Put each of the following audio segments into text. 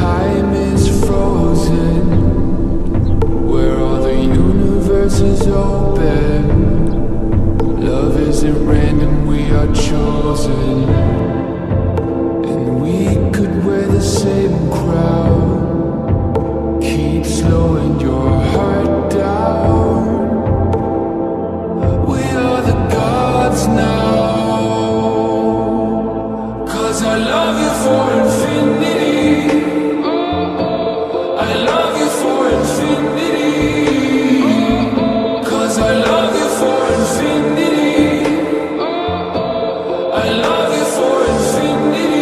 time is frozen, where all the universe is open. Love isn't random, we are chosen. And we could wear the same crown. Keep slowing your heart down. We are the gods now. 'Cause I love you for infinity. I love you for infinity. 'Cause I love you for infinity. I love you for infinity.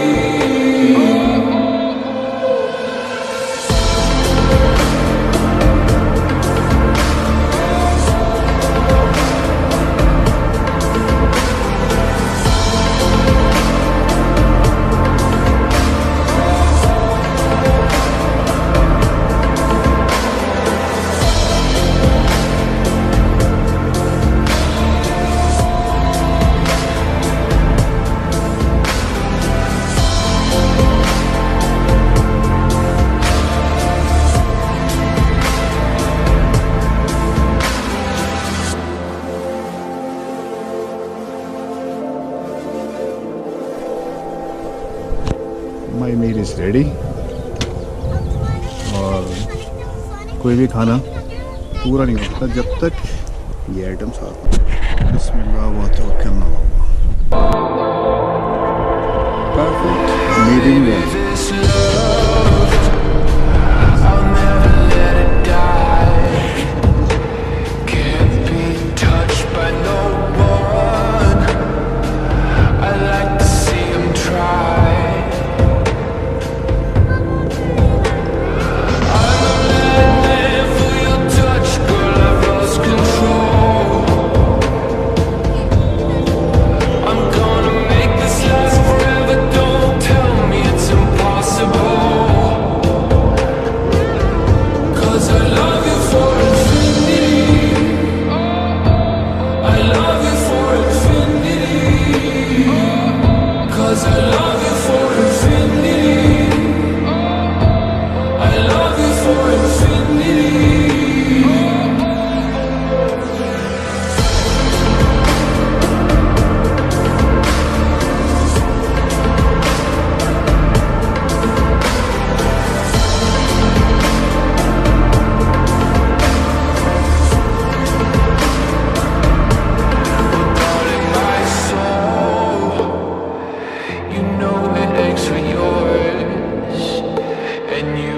My meal is ready और कोई भी खाना पूरा नहीं होता जब तक ये आइटम साथ में। बिस्मिल्लाह व तवक्कल अला अल्लाह। Perfect medium well. You know it aches for yours, and you